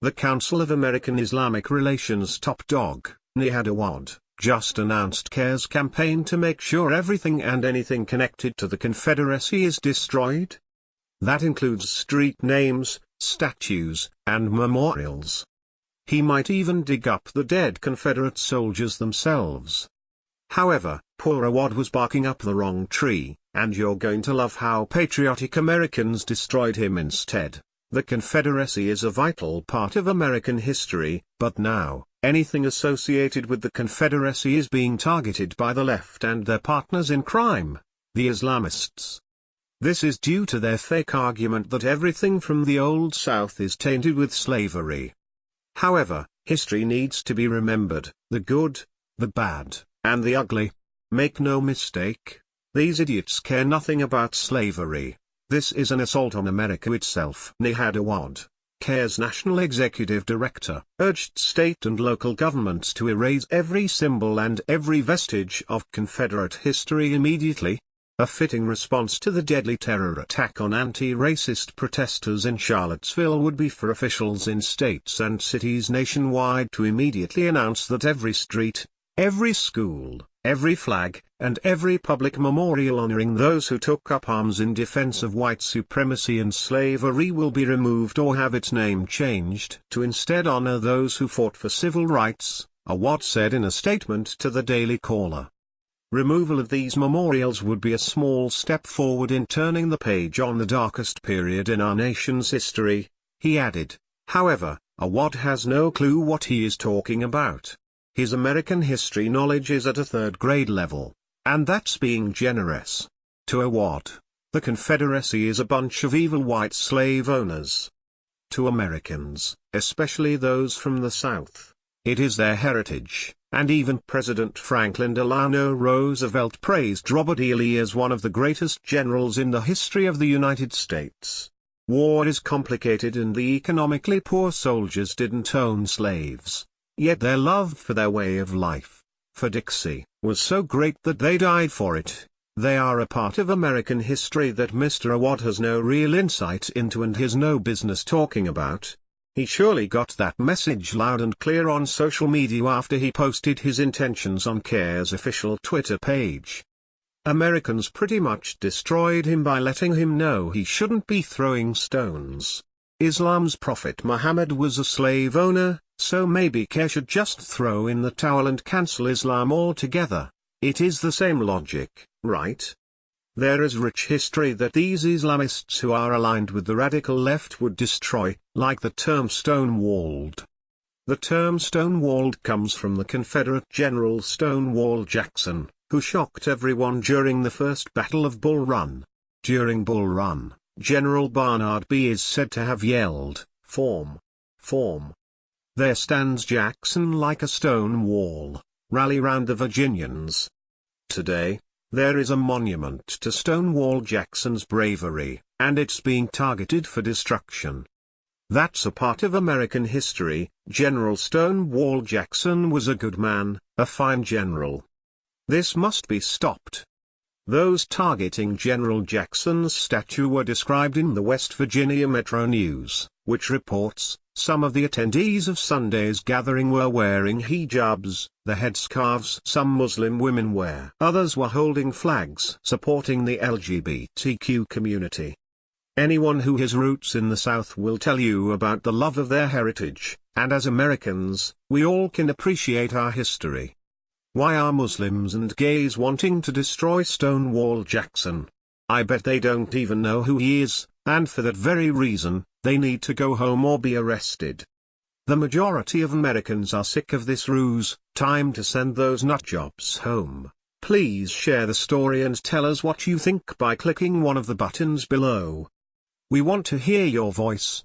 The Council of American Islamic Relations top dog, Nihad Awad, just announced CARE's campaign to make sure everything and anything connected to the Confederacy is destroyed. That includes street names, statues, and memorials. He might even dig up the dead Confederate soldiers themselves. However, poor Awad was barking up the wrong tree, and you're going to love how patriotic Americans destroyed him instead. The Confederacy is a vital part of American history, but now, anything associated with the Confederacy is being targeted by the left and their partners in crime, the Islamists. This is due to their fake argument that everything from the Old South is tainted with slavery. However, history needs to be remembered, the good, the bad, and the ugly. Make no mistake, these idiots care nothing about slavery. This is an assault on America itself. Nihad Awad, CARE's National Executive Director, urged state and local governments to erase every symbol and every vestige of Confederate history immediately. A fitting response to the deadly terror attack on anti-racist protesters in Charlottesville would be for officials in states and cities nationwide to immediately announce that every street, every school, every flag, and every public memorial honoring those who took up arms in defense of white supremacy and slavery will be removed or have its name changed to instead honor those who fought for civil rights, Awad said in a statement to the Daily Caller. Removal of these memorials would be a small step forward in turning the page on the darkest period in our nation's history, he added. However, Awad has no clue what he is talking about. His American history knowledge is at a third-grade level, and that's being generous. To Awad, the Confederacy is a bunch of evil white slave owners. To Americans, especially those from the South, it is their heritage, and even President Franklin Delano Roosevelt praised Robert E. Lee as one of the greatest generals in the history of the United States. War is complicated and the economically poor soldiers didn't own slaves. Yet their love for their way of life, for Dixie, was so great that they died for it. They are a part of American history that Mr. Awad has no real insight into and has no business talking about. He surely got that message loud and clear on social media after he posted his intentions on CARE's official Twitter page. Americans pretty much destroyed him by letting him know he shouldn't be throwing stones. Islam's Prophet Muhammad was a slave owner, so maybe CARE should just throw in the towel and cancel Islam altogether. It is the same logic, right? There is rich history that these Islamists who are aligned with the radical left would destroy, like the term stonewalled. The term stonewalled comes from the Confederate General Stonewall Jackson, who shocked everyone during the First Battle of Bull Run. During Bull Run, General Barnard B. is said to have yelled, "Form! Form!" There stands Jackson like a stone wall, rally round the Virginians. Today, there is a monument to Stonewall Jackson's bravery, and it's being targeted for destruction. That's a part of American history. General Stonewall Jackson was a good man, a fine general. This must be stopped. Those targeting General Jackson's statue were described in the West Virginia Metro News, which reports, some of the attendees of Sunday's gathering were wearing hijabs, the headscarves some Muslim women wear. Others were holding flags supporting the LGBTQ community. Anyone who has roots in the South will tell you about the love of their heritage, and as Americans, we all can appreciate our history. Why are Muslims and gays wanting to destroy Stonewall Jackson? I bet they don't even know who he is, and for that very reason, they need to go home or be arrested. The majority of Americans are sick of this ruse. Time to send those nutjobs home. Please share the story and tell us what you think by clicking one of the buttons below. We want to hear your voice.